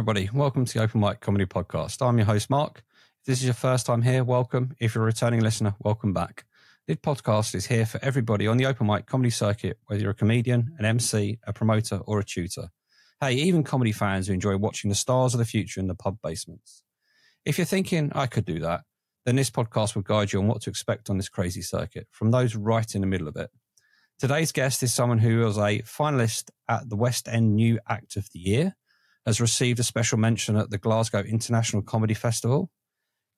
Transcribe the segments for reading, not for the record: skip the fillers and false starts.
everybody. Welcome to the Open Mic Comedy Podcast. I'm your host, Mark. If this is your first time here, welcome. If you're a returning listener, welcome back. This podcast is here for everybody on the open mic comedy circuit, whether you're a comedian, an MC, a promoter, or a tutor. Hey, even comedy fans who enjoy watching the stars of the future in the pub basements. If you're thinking, I could do that, then this podcast will guide you on what to expect on this crazy circuit, from those right in the middle of it. Today's guest is someone who was a finalist at the West End New Act of the Year, has received a special mention at the Glasgow International Comedy Festival,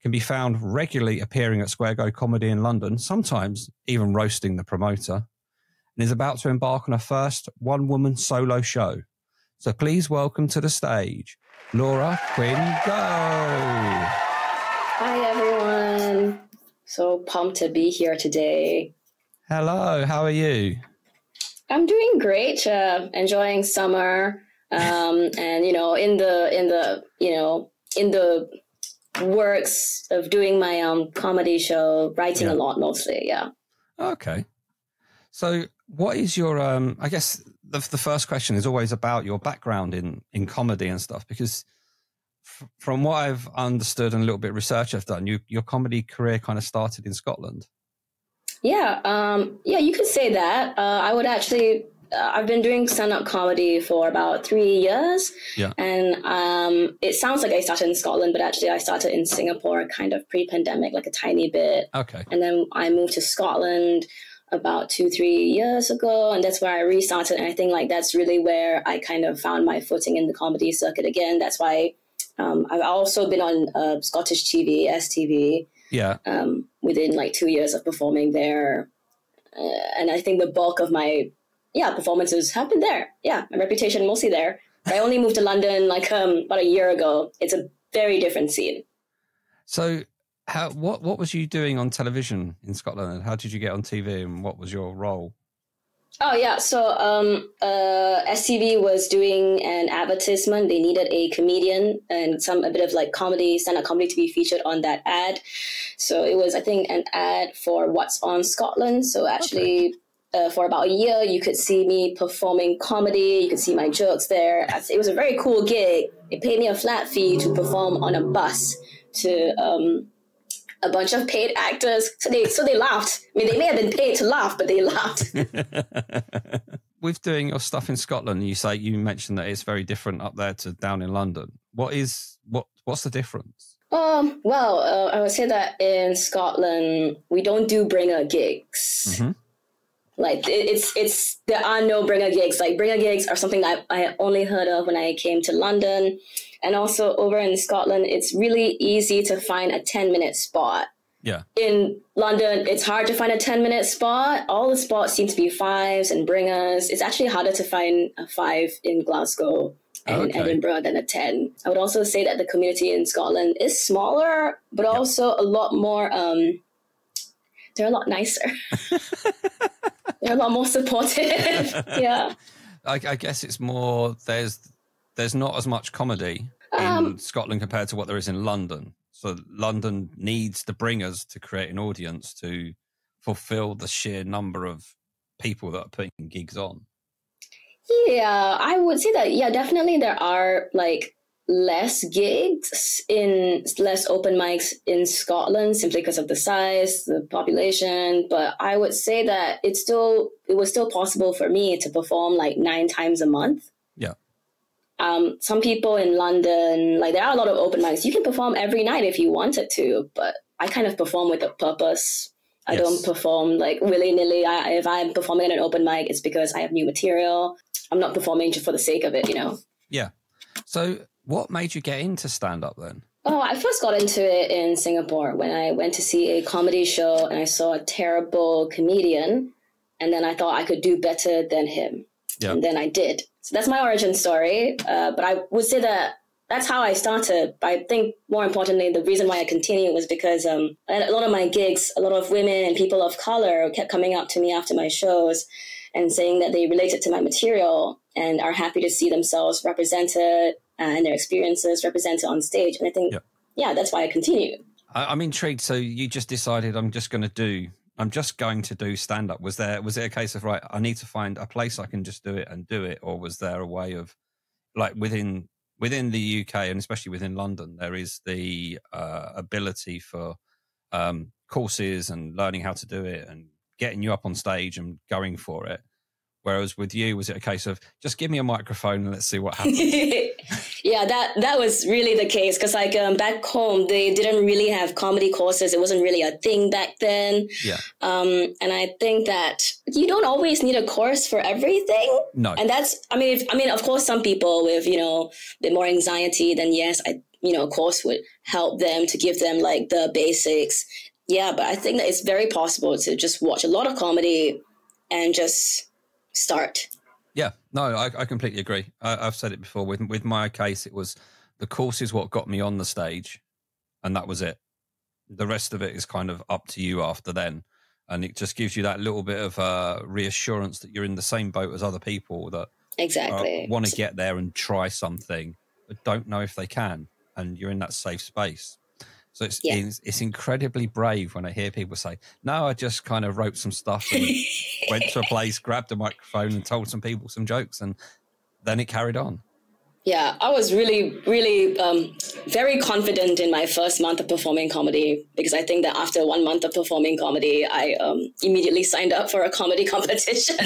can be found regularly appearing at Square Go Comedy in London, sometimes even roasting the promoter, and is about to embark on her first one-woman solo show. So please welcome to the stage, Laura Quinn Goh. Hi, everyone. So pumped to be here today. Hello, how are you? I'm doing great, enjoying summer, and, in the works of doing my comedy show, writing a lot mostly, yeah. Okay. So what is your, I guess the first question is always about your background in comedy and stuff, because from what I've understood and a little bit of research I've done, your comedy career kind of started in Scotland. Yeah, you could say that. I would actually... I've been doing stand-up comedy for about 3 years. Yeah. And it sounds like I started in Scotland, but actually I started in Singapore kind of pre-pandemic, like a tiny bit. Okay. And then I moved to Scotland about 2-3 years ago, and that's where I restarted. And I think like that's really where I kind of found my footing in the comedy circuit again. That's why I've also been on Scottish TV, STV. Yeah. Within like 2 years of performing there. And I think the bulk of my performances have been there. Yeah, my reputation mostly there. I only moved to London like about a year ago. It's a very different scene. So what was you doing on television in Scotland, and how did you get on TV, and what was your role? Oh, yeah. So STV was doing an advertisement. They needed a comedian and a bit of like comedy, stand-up comedy to be featured on that ad. So it was, I think, an ad for What's on Scotland. So actually... Okay. For about a year, you could see me performing comedy. You could see my jokes there. It was a very cool gig. It paid me a flat fee to perform on a bus to a bunch of paid actors. So they laughed. I mean, they may have been paid to laugh, but they laughed. With doing your stuff in Scotland, you mentioned that it's very different up there to down in London. What's the difference? I would say that in Scotland, we don't do bringer gigs. Mm-hmm. Like there are no bringer gigs. Like bringer gigs are something that I only heard of when I came to London. And also over in Scotland, it's really easy to find a 10-minute spot. Yeah. In London, it's hard to find a 10-minute spot. All the spots seem to be fives and bringers. It's actually harder to find a 5 in Glasgow and Edinburgh than a 10. I would also say that the community in Scotland is smaller, but also a lot more... they're a lot nicer. They're a lot more supportive. Yeah. I guess it's more, there's not as much comedy in Scotland compared to what there is in London. So London needs the bringers to create an audience to fulfill the sheer number of people that are putting gigs on. Yeah, I would say that, definitely there are like less gigs less open mics in Scotland simply because of the size, the population. But I would say that it was still possible for me to perform like 9 times a month. Yeah. Some people in London, like there are a lot of open mics. You can perform every night if you wanted to, but I kind of perform with a purpose. I don't perform like willy-nilly. If I'm performing at an open mic, it's because I have new material. I'm not performing just for the sake of it, Yeah. So what made you get into stand-up then? Oh, I first got into it in Singapore when I went to see a comedy show and I saw a terrible comedian, and then I thought I could do better than him. Yep. And then I did. So that's my origin story. But I would say that that's how I started. But I think more importantly, the reason why I continued was because at a lot of my gigs, a lot of women and people of color kept coming up to me after my shows and saying that they related to my material and are happy to see themselves represented and their experiences represented on stage. And I think, that's why I continued. I'm intrigued. So you just decided I'm just going to do stand-up. Was it a case of, right, I need to find a place I can just do it, or was there a way of, like, within within the UK and especially within London, there is the ability for courses and learning how to do it and getting you up on stage and going for it. Whereas with you, was it a case of just give me a microphone and let's see what happens? Yeah, that was really the case because like back home, they didn't really have comedy courses. It wasn't really a thing back then. Yeah. And I think that you don't always need a course for everything. No. And that's, I mean, of course, some people with, a bit more anxiety, then yes, a course would help them to give them like the basics. Yeah, but I think that it's very possible to just watch a lot of comedy and just start. Yeah, no, I completely agree. I've said it before. With my case, it was the course is what got me on the stage, and that was it. The rest of it is kind of up to you after then, and it just gives you that little bit of reassurance that you're in the same boat as other people that exactly want to get there and try something, but don't know if they can, and you're in that safe space. So it's incredibly brave when I hear people say, no, I just kind of wrote some stuff and went to a place, grabbed a microphone and told some people some jokes, and then it carried on. Yeah, I was really, really very confident in my first month of performing comedy because I think that after 1 month of performing comedy, I immediately signed up for a comedy competition.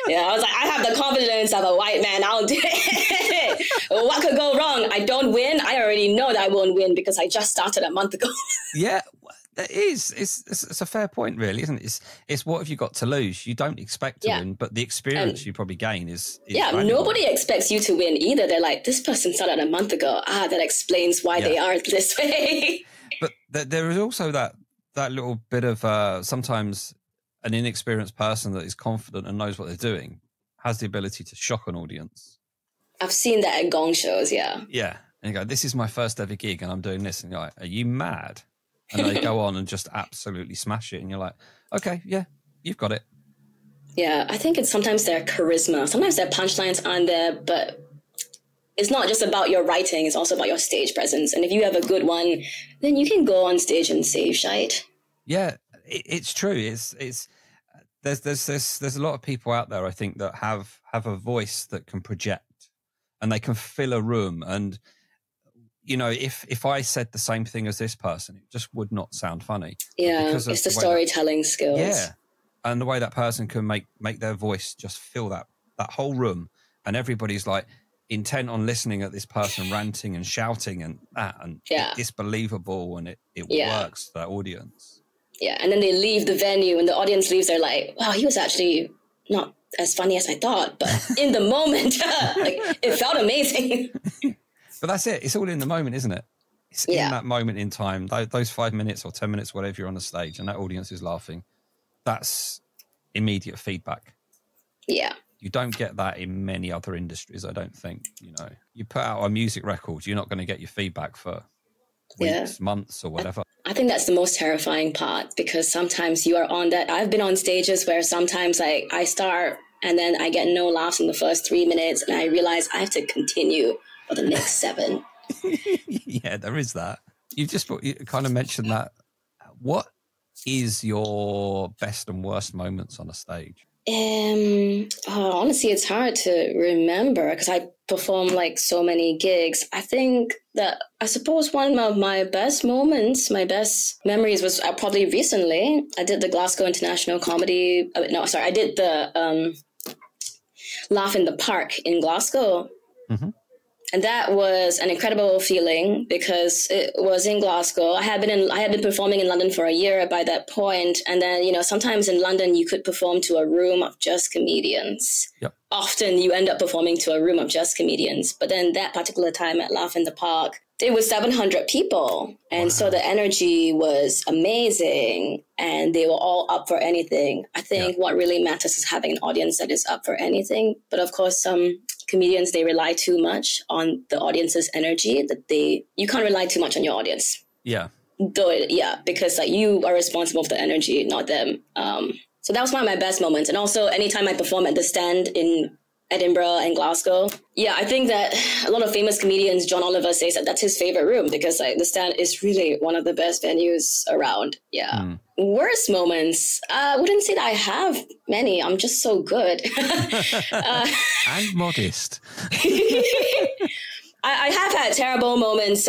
Yeah, I was like, I have the confidence of a white man. I'll do it. What could go wrong? I don't win. I already know that I won't win because I just started a month ago. Yeah, it is. It's a fair point, really, isn't it? It's what have you got to lose? You don't expect to win, but the experience you probably gain is valuable. Nobody expects you to win either. They're like, this person started a month ago. That explains why they are this way. But there is also that little bit of sometimes an inexperienced person that is confident and knows what they're doing has the ability to shock an audience. I've seen that at gong shows, yeah. Yeah. And you go, this is my first ever gig and I'm doing this. And you're like, are you mad? And they go on and just absolutely smash it. And you're like, okay, yeah, you've got it. Yeah, I think it's sometimes their charisma. Sometimes their punchlines aren't there, but it's not just about your writing. It's also about your stage presence. And if you have a good one, then you can go on stage and save shite. Yeah, it's true. There's a lot of people out there, I think, that have a voice that can project and they can fill a room. And if I said the same thing as this person, it just would not sound funny. Yeah, it's the storytelling skills. Yeah, and the way that person can make their voice just fill that whole room, and everybody's like intent on listening at this person ranting and shouting and that, and it's believable and it works for that audience. Yeah, and then they leave the venue and the audience leaves. They're like, wow, he was actually not as funny as I thought, but in the moment, it felt amazing. But that's it. It's all in the moment, isn't it? It's in that moment in time, those 5 minutes or 10 minutes, whatever you're on the stage and that audience is laughing. That's immediate feedback. Yeah. You don't get that in many other industries, I don't think. You put out a music record, you're not going to get your feedback for weeks, months or whatever. I think that's the most terrifying part because sometimes you are on that. I've been on stages where sometimes I start and then I get no laughs in the first 3 minutes and I realize I have to continue for the next 7. Yeah, there is that. You kind of mentioned that. What is your best and worst moments on a stage? Honestly, it's hard to remember because I perform like so many gigs. I think that I suppose one of my best moments, my best memories was probably recently. I did the Glasgow International Comedy. I did the Laugh in the Park in Glasgow. Mm-hmm. And that was an incredible feeling because it was in Glasgow. I had been performing in London for a year by that point. And then, sometimes in London, you could perform to a room of just comedians. Yep. Often you end up performing to a room of just comedians. But then that particular time at Laugh in the Park, it was 700 people. And so the energy was amazing and they were all up for anything. I think what really matters is having an audience that is up for anything. But of course, some comedians, they rely too much on the audience's energy you can't rely too much on your audience. Yeah. Because you are responsible for the energy, not them. So that was one of my best moments. And also anytime I perform at the Stand in Edinburgh and Glasgow. Yeah, I think that a lot of famous comedians, John Oliver says that that's his favorite room because like the Stand is really one of the best venues around. Yeah. Worst moments. I wouldn't say that I have many. I'm just so good. And modest. I have had terrible moments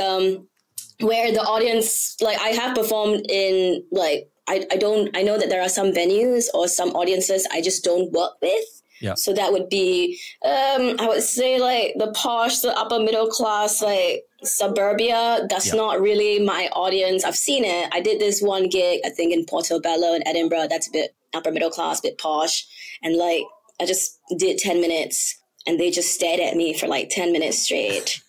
where the audience, like I have performed in like, I know that there are some venues or some audiences I just don't work with. Yeah. So that would be, I would say like the posh, the upper middle class, like suburbia. That's not really my audience. I've seen it. I did this one gig, I think in Portobello in Edinburgh. That's a bit upper middle class, a bit posh. And like, I just did 10 minutes and they just stared at me for like 10 minutes straight.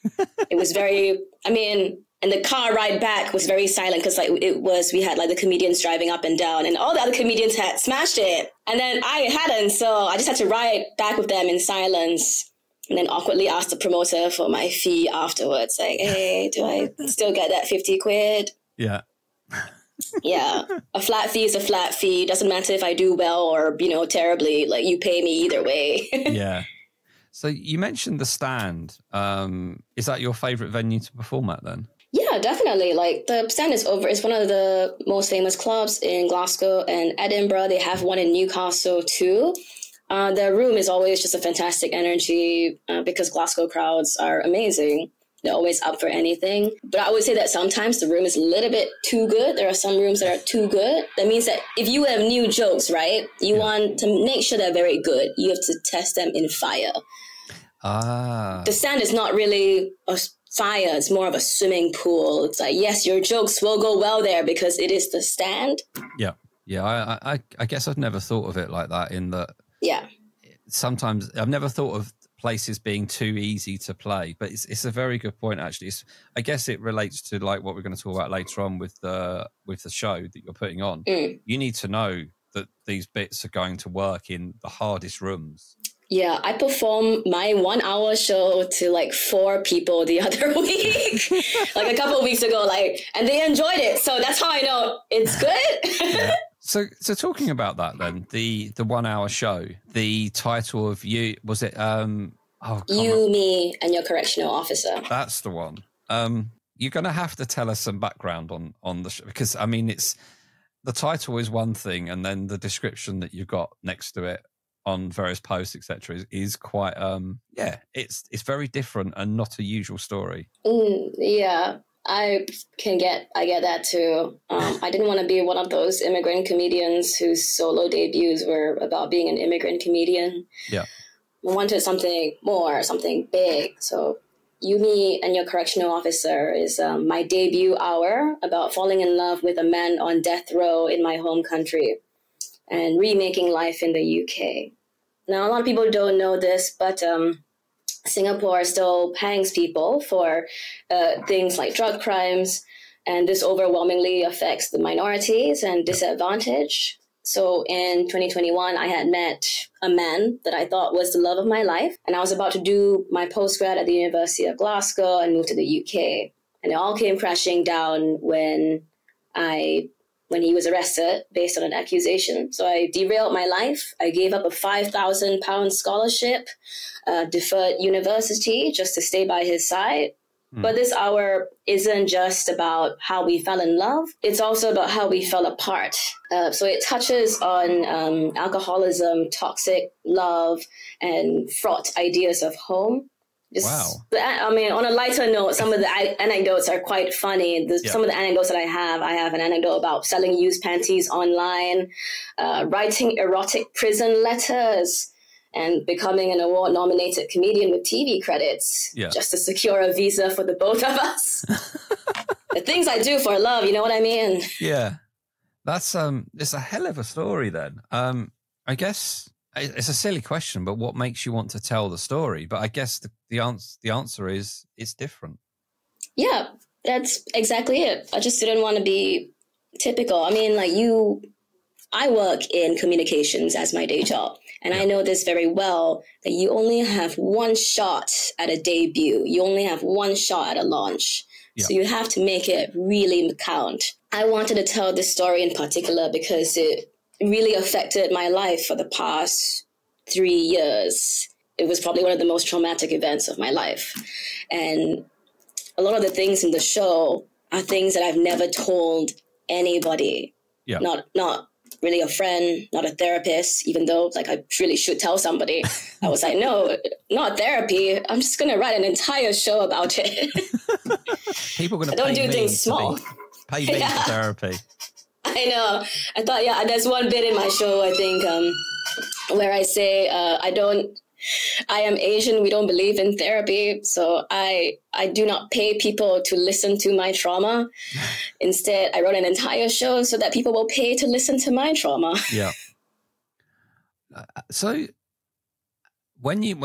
It was very, and the car ride back was very silent because like we had like the comedians driving up and down and all the other comedians had smashed it. And then I hadn't, so I just had to ride back with them in silence and then awkwardly ask the promoter for my fee afterwards. Like, hey, do I still get that 50 quid? Yeah. Yeah. A flat fee is a flat fee. Doesn't matter if I do well or, terribly, like you pay me either way. Yeah. So you mentioned the Stand. Is that your favorite venue to perform at then? Yeah, definitely. Like the Stand is it's one of the most famous clubs in Glasgow and Edinburgh. They have one in Newcastle too. The room is always just a fantastic energy because Glasgow crowds are amazing. They're always up for anything. But I would say that sometimes the room is a little bit too good. There are some rooms that are too good. That means that if you have new jokes, right, you want to make sure they're very good. You have to test them in fire. The Stand is not really a fire. It's more of a swimming pool. It's like, yes, your jokes will go well there because it is the Stand. Yeah. Yeah. I guess I've never thought of it like that in that. Yeah. Sometimes I've never thought of places being too easy to play, but it's a very good point actually. I guess it relates to like what we're going to talk about later on with the show that you're putting on. You need to know that these bits are going to work in the hardest rooms. Yeah, I performed my 1 hour show to like 4 people the other week, like a couple of weeks ago, and they enjoyed it. So that's how I know it's good. Yeah. So talking about that then, the 1 hour show, the title of You, was it, You, Me, and Your Correctional Officer. That's the one. You're going to have to tell us some background on the show because it's, the title is one thing and then the description that you've got next to it on various posts, etc., is quite, it's very different and not a usual story. Yeah. I get that too. I didn't want to be one of those immigrant comedians whose solo debuts were about being an immigrant comedian. Yeah. I wanted something more, something big. So You, Me, and Your Correctional Officer is my debut hour about falling in love with a man on death row in my home country and remaking life in the UK. Now, a lot of people don't know this, but Singapore still hangs people for things like drug crimes, and this overwhelmingly affects the minorities and disadvantaged. So in 2021, I had met a man that I thought was the love of my life, and I was about to do my postgrad at the University of Glasgow and move to the UK. And it all came crashing down when he was arrested based on an accusation. So I derailed my life. I gave up a £5,000 scholarship, deferred university just to stay by his side. But this hour isn't just about how we fell in love. It's also about how we fell apart. So it touches on alcoholism, toxic love, and fraught ideas of home. Wow. On a lighter note, some of the anecdotes are quite funny. Some of the anecdotes that I have an anecdote about selling used panties online, writing erotic prison letters, and becoming an award-nominated comedian with TV credits just to secure a visa for the both of us. The things I do for love, you know what I mean? Yeah. That's it's a hell of a story then. I guess it's a silly question, but what makes you want to tell the story? But I guess the answer is it's different. Yeah, that's exactly it. I just didn't want to be typical. I mean, I work in communications as my day job, and I know this very well, that you only have one shot at a debut. You only have one shot at a launch. Yeah. So you have to make it really count. I wanted to tell this story in particular because it really affected my life for the past 3 years. it was probably one of the most traumatic events of my life. And a lot of the things in the show are things that I've never told anybody. Yeah. Not really a friend, not a therapist, even though like I really should tell somebody. I was like, no, not therapy. I'm just going to write an entire show about it. People are going to don't do things small. Pay me for therapy. I know. I thought, there's one bit in my show, I think, where I say, I am Asian. We don't believe in therapy. So I do not pay people to listen to my trauma. Instead, I wrote an entire show so that people will pay to listen to my trauma. Yeah. So when you're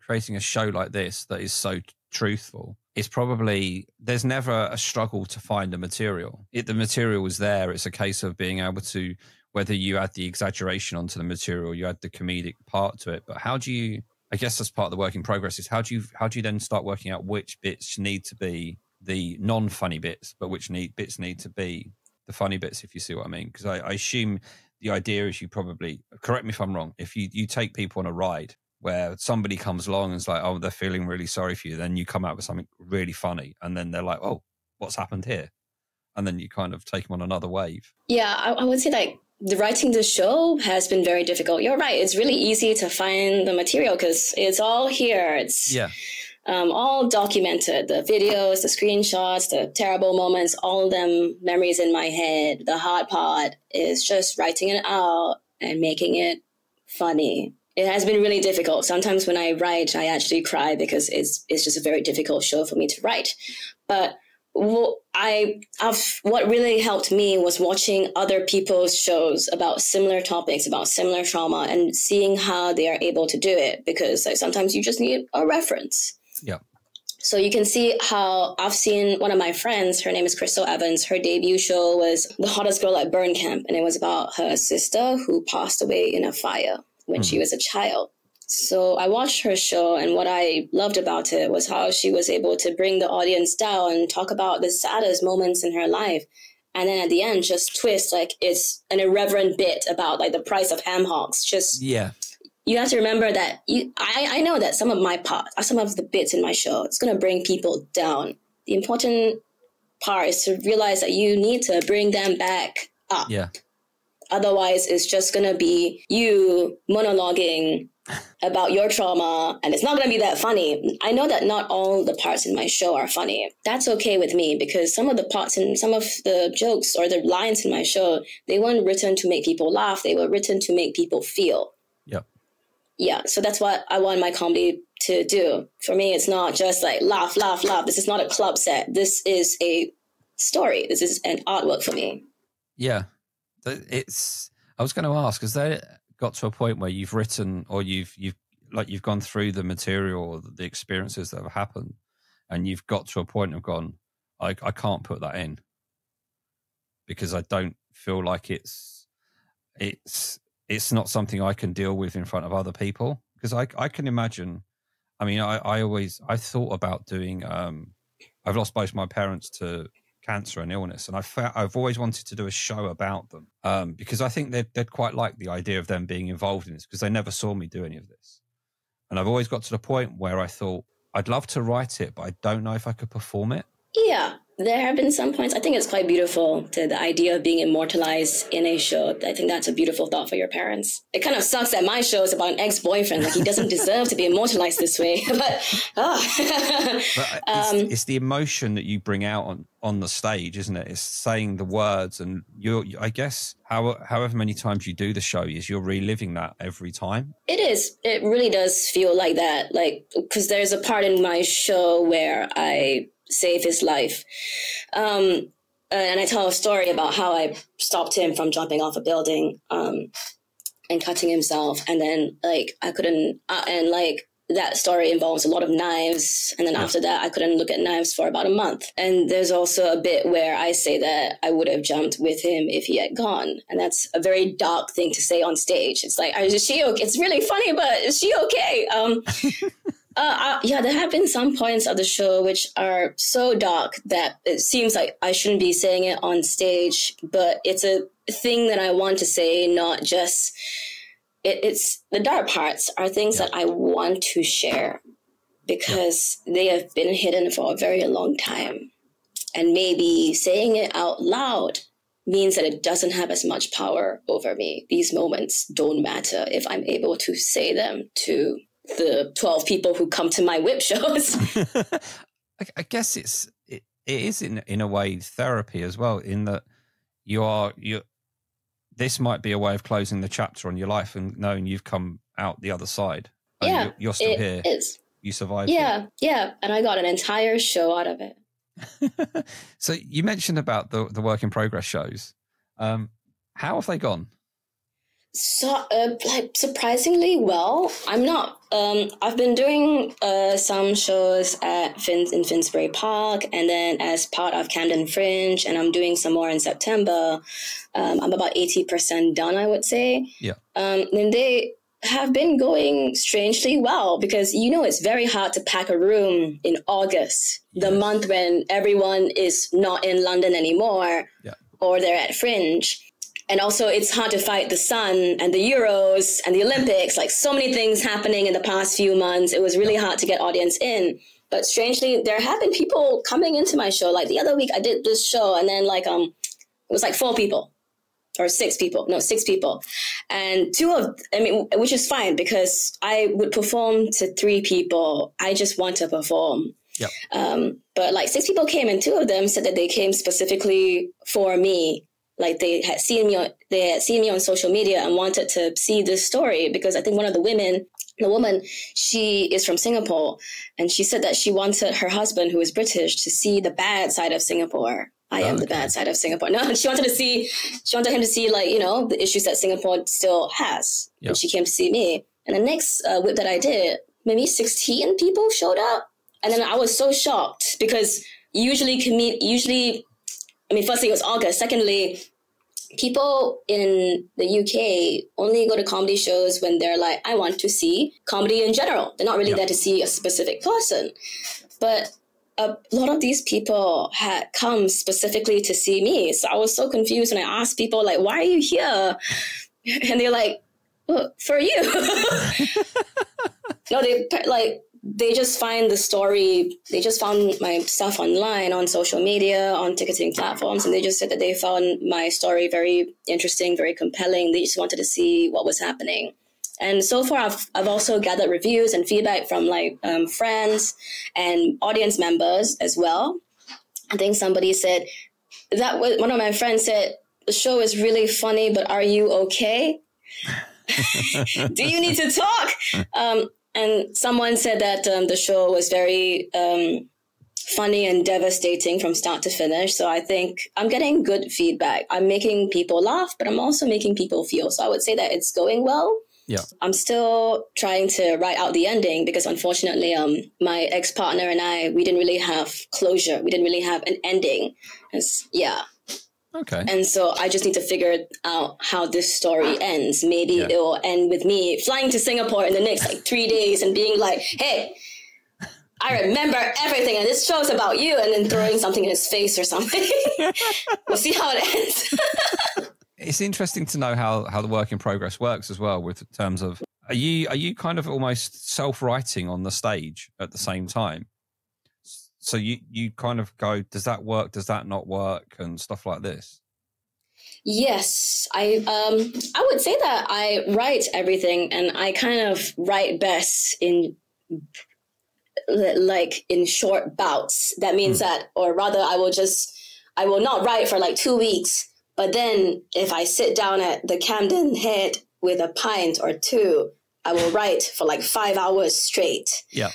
creating a show like this that is so truthful, it's probably, there's never a struggle to find the material. The material is there. It's a case of being able to, whether you add the exaggeration onto the material, you add the comedic part to it. But how do you, I guess that's part of the work in progress, is how do you then start working out which bits need to be the non-funny bits, but which bits need to be the funny bits, if you see what I mean? Because I assume the idea is you probably, correct me if I'm wrong, if you take people on a ride where somebody comes along and is like, oh, they're feeling really sorry for you, then you come out with something really funny, and then they're like, oh, what's happened here? And then you kind of take them on another wave. Yeah, I would say like writing the show has been very difficult. You're right. It's really easy to find the material because it's all here. It's all documented. The videos, the screenshots, the terrible moments, all of them memories in my head. The hard part is just writing it out and making it funny. It has been really difficult. Sometimes when I write, I actually cry because it's just a very difficult show for me to write. But what really helped me was watching other people's shows about similar topics, about similar trauma, and seeing how they are able to do it. Because like, sometimes you just need a reference. Yeah. So you can see how I've seen one of my friends, her name is Crystal Evans. Her debut show was The Hottest Girl at Burn Camp. And it was about her sister who passed away in a fire when she was a child. So I watched her show, and what I loved about it was how she was able to bring the audience down and talk about the saddest moments in her life. And then at the end, just twist, like it's an irreverent bit about like the price of ham hocks. Just, you have to remember that I know that some of the bits in my show, it's going to bring people down. The important part is to realize that you need to bring them back up. Yeah. Otherwise, it's just going to be you monologuing about your trauma, and it's not going to be that funny. I know that not all the parts in my show are funny. That's okay with me, because some of the parts and some of the jokes or the lines in my show, they weren't written to make people laugh. They were written to make people feel. Yep. Yeah, so that's what I want my comedy to do. For me, it's not just like laugh, laugh, laugh. This is not a club set. This is a story. This is an artwork for me. Yeah. I was going to ask, has there got to a point where you've written, or you've gone through the material or the experiences that have happened, and you've got to a point of gone, I can't put that in because I don't feel like it's not something I can deal with in front of other people? Because I can imagine, I mean, I thought about doing, I've lost both my parents to cancer and illness, and I've always wanted to do a show about them, because I think they'd quite like the idea of them being involved in this, because they never saw me do any of this. And I've always got to the point where I thought I'd love to write it, but I don't know if I could perform it. Yeah, there have been some points. I think it's quite beautiful, the idea of being immortalized in a show. I think that's a beautiful thought for your parents. It kind of sucks that my show is about an ex-boyfriend. Like, he doesn't deserve to be immortalized this way. But it's the emotion that you bring out on the stage, isn't it? It's saying the words, and I guess however many times you do the show, you're reliving that every time. It is. It really does feel like that. Like, because there's a part in my show where I save his life. And I tell a story about how I stopped him from jumping off a building and cutting himself. And then, like, I couldn't, and like, that story involves a lot of knives. And then after that, I couldn't look at knives for about a month. And there's also a bit where I say that I would have jumped with him if he had gone. And that's a very dark thing to say on stage. It's like, is she okay? It's really funny, but is she okay? There have been some points of the show which are so dark that it seems like I shouldn't be saying it on stage, but it's a thing that I want to say, not just it's the dark parts are things that I want to share because they have been hidden for a very long time. And maybe saying it out loud means that it doesn't have as much power over me. These moments don't matter if I'm able to say them to the 12 people who come to my whip shows. I guess it is in a way therapy as well, in that you this might be a way of closing the chapter on your life and knowing you've come out the other side. Yeah, you're still here. Is. You survived. Yeah, and I got an entire show out of it. So you mentioned about the work in progress shows. How have they gone? So, surprisingly well. I'm not. I've been doing some shows in Finsbury Park, and then as part of Camden Fringe, and I'm doing some more in September. I'm about 80% done, I would say. Yeah. And they have been going strangely well because it's very hard to pack a room in August, the month when everyone is not in London anymore, or they're at Fringe. And also it's hard to fight the sun and the Euros and the Olympics, like so many things happening in the past few months. It was really hard to get audience in. But strangely, there have been people coming into my show. Like the other week I did this show and then it was like 4 people or 6 people. No, 6 people. And which is fine because I would perform to 3 people. I just want to perform. Yep. But like 6 people came and 2 of them said that they came specifically for me. Like they had seen me on social media and wanted to see this story because I think one of the woman, she is from Singapore, and she said that she wanted her husband, who is British, to see the bad side of Singapore. I am the bad side of Singapore. No, she wanted him to see the issues that Singapore still has. Yep. And she came to see me. And the next whip that I did, maybe 16 people showed up. And then I was so shocked because usually, firstly, it was August. Secondly, people in the UK only go to comedy shows when they're like, I want to see comedy in general. They're not really there to see a specific person. But a lot of these people had come specifically to see me. So I was so confused when I asked people, like, why are you here? And they're like, well, for you. No, they just find the story. They just found my stuff online, on social media, on ticketing platforms. And they just said that they found my story very interesting, very compelling. They just wanted to see what was happening. And so far, I've also gathered reviews and feedback from friends and audience members as well. I think somebody said one of my friends said, the show is really funny, but are you okay? Do you need to talk? And someone said that the show was very funny and devastating from start to finish. So I think I'm getting good feedback. I'm making people laugh, but I'm also making people feel. So I would say that it's going well. Yeah. I'm still trying to write out the ending because unfortunately, my ex-partner and we didn't really have closure. We didn't really have an ending. Okay. And so I just need to figure out how this story ends. Maybe it will end with me flying to Singapore in the next 3 days and being like, hey, I remember everything and this show's about you, and then throwing something in his face or something. We'll see how it ends. It's interesting to know how the work in progress works as well, with terms of, are you kind of almost self-writing on the stage at the same time? So you kind of go, does that work? Does that not work? And stuff like this. Yes, I would say that I write everything, and I kind of write best in short bouts. That means that, or rather, I will not write for 2 weeks. But then if I sit down at the Camden Head with a pint or 2, I will write for 5 hours straight. Yeah.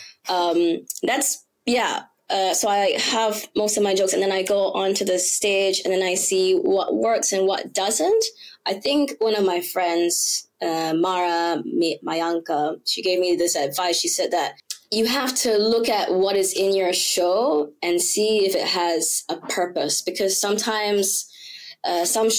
So I have most of my jokes, and then I go onto the stage, and then I see what works and what doesn't. I think one of my friends, Mara Mayanka, she gave me this advice. She said that you have to look at what is in your show and see if it has a purpose, because sometimes some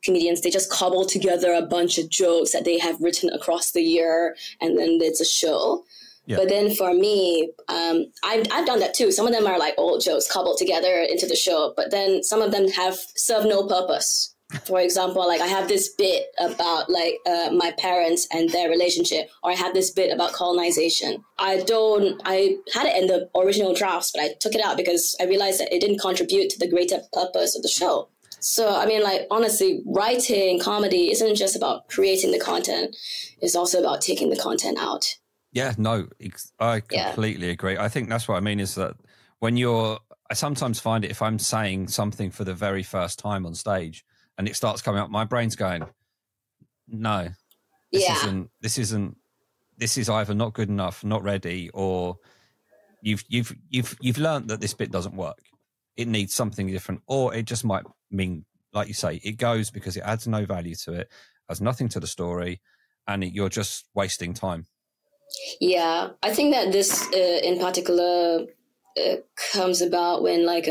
comedians, they just cobble together a bunch of jokes that they have written across the year, and then it's a show. Yeah. But then for me, I've done that too. Some of them are old jokes cobbled together into the show, but then some of them have served no purpose. For example, like I have this bit about like my parents and their relationship, or I have this bit about colonization. I had it in the original drafts, but I took it out because I realized that it didn't contribute to the greater purpose of the show. So, I mean, like, honestly, writing comedy isn't just about creating the content. It's also about taking the content out. Yeah, no, I completely agree. I think that's what I mean is that I sometimes find it if I'm saying something for the very first time on stage and it starts coming up, my brain's going, no, this is either not good enough, not ready, or you've learned that this bit doesn't work. It needs something different, or it just might mean, like you say, it goes because it adds no value to it, has nothing to the story, and you're just wasting time. Yeah, I think that this in particular comes about when, like,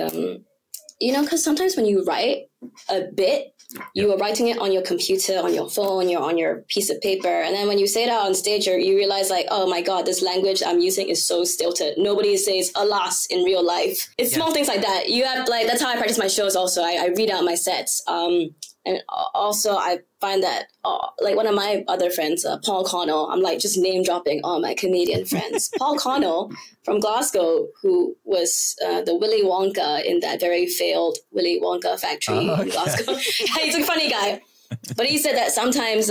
because sometimes when you write a bit, you are writing it on your computer, on your phone, on your piece of paper. And then when you say it out on stage, you realize like, oh my God, this language I'm using is so stilted. Nobody says alas in real life. It's small things like that. You have like, that's how I practice my shows also. I read out my sets. And also I find that like one of my other friends, Paul Connell, I'm like just name dropping all my comedian friends. Paul Connell from Glasgow, who was the Willy Wonka in that very failed Willy Wonka factory in Glasgow. He's a funny guy. But he said that sometimes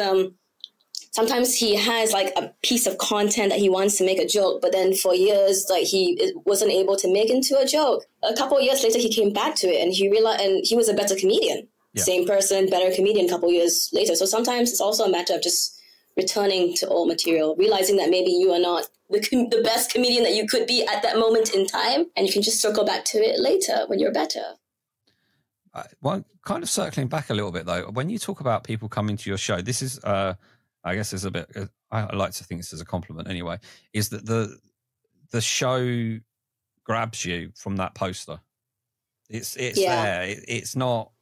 he has like a piece of content that he wants to make a joke, but then for years, like he wasn't able to make into a joke. A couple of years later, he came back to it and he realized, and he was a better comedian. Yeah. Same person, better comedian a couple years later. So sometimes it's also a matter of just returning to old material, realizing that maybe you are not the best comedian that you could be at that moment in time, and you can just circle back to it later when you're better. Well, kind of circling back a little bit though, when you talk about people coming to your show, this is, I guess, is a bit. I like to think this is a compliment anyway. Is that the show grabs you from that poster? It's there. It's not.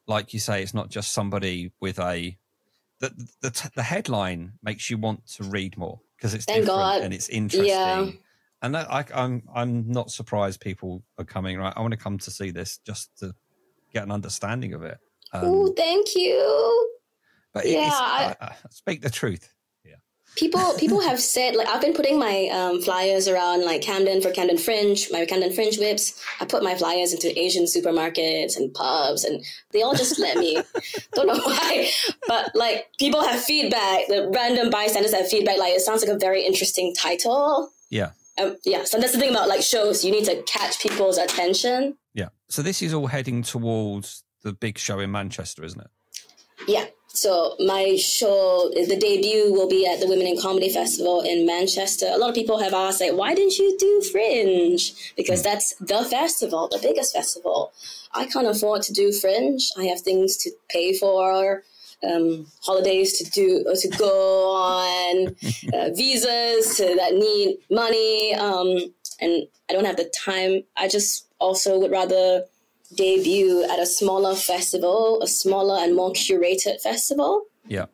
Like you say, it's not just somebody with the headline makes you want to read more because it's different and it's interesting. Yeah. And that, I'm not surprised people are coming. Right, I want to come to see this just to get an understanding of it. Oh, thank you. But I speak the truth. People have said, like, I've been putting my flyers around like Camden for Camden Fringe, my Camden Fringe whips. I put my flyers into Asian supermarkets and pubs, and they all just let me. Don't know why, but like people have feedback. The random bystanders have feedback. Like it sounds like a very interesting title. Yeah. So that's the thing about like shows. You need to catch people's attention. Yeah. So this is all heading towards the big show in Manchester, isn't it? Yeah. So my show, the debut will be at the Women in Comedy Festival in Manchester. A lot of people have asked, like, why didn't you do Fringe? Because that's the festival, the biggest festival. I can't afford to do Fringe. I have things to pay for, holidays to go on, visas that need money, and I don't have the time. I just also would rather debut at a smaller festival, a smaller and more curated festival. Yeah.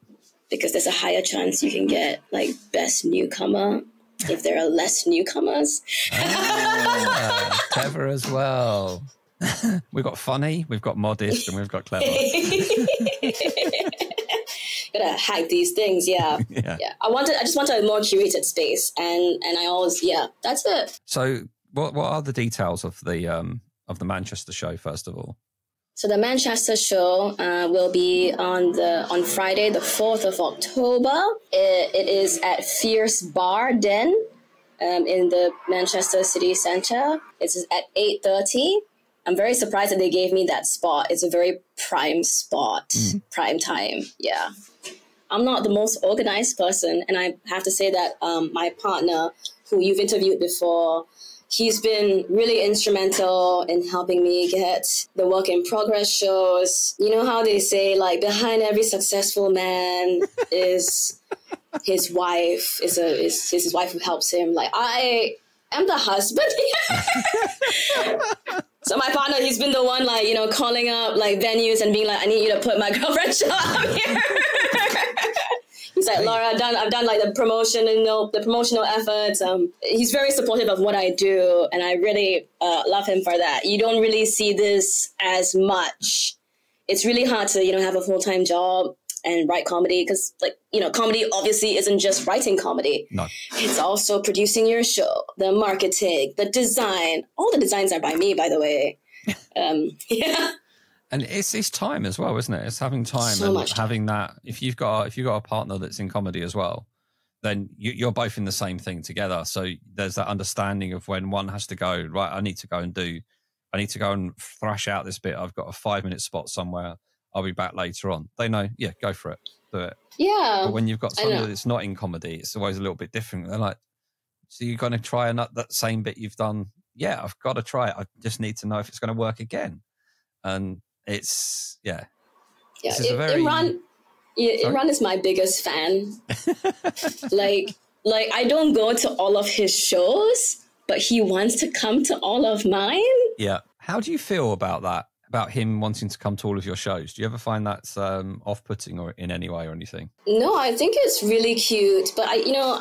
Because there's a higher chance you can get like best newcomer if there are less newcomers. Clever as well. We've got funny, we've got modest, and we've got clever. Gotta hide these things, yeah. I just wanted a more curated space, and I always, that's it. So what are the details of the Manchester show, first of all? So the Manchester show will be on Friday, the 4th of October. It is at Fierce Bar Den in the Manchester City Centre. It's at 8:30. I'm very surprised that they gave me that spot. It's a very prime spot, prime time. Yeah. I'm not the most organized person, and I have to say that my partner, who you've interviewed before, he's been really instrumental in helping me get the work in progress shows. You know how they say, like, behind every successful man is his wife, is his wife who helps him. Like, I am the husband. So my partner, he's been the one, like, you know, calling up like venues and being like, I need you to put my girlfriend's show up here. He's like, Laura, I've done like the promotional efforts. He's very supportive of what I do, and I really love him for that. You don't really see this as much it's really hard to, have a full-time job and write comedy because, comedy obviously isn't just writing comedy. No. It's also producing your show, the marketing, the design. All the designs are by me, by the way. Yeah. And it's time as well, isn't it? It's having time So and much time. having that. If you've got a partner that's in comedy as well, then you're both in the same thing together. So there's that understanding of when one has to go, right, I need to go and thrash out this bit. I've got a 5-minute spot somewhere. I'll be back later on. They know, yeah, go for it. Do it. Yeah. But when you've got somebody that's not in comedy, it's always a little bit different. They're like, so you're going to try that same bit you've done? Yeah, I've got to try it. I just need to know if it's going to work again. And it's, yeah. Yeah, Imran is my biggest fan. like I don't go to all of his shows, but he wants to come to all of mine. Yeah. How do you feel about that? About him wanting to come to all of your shows? Do you ever find that's off-putting or in any way or anything? No, I think it's really cute. But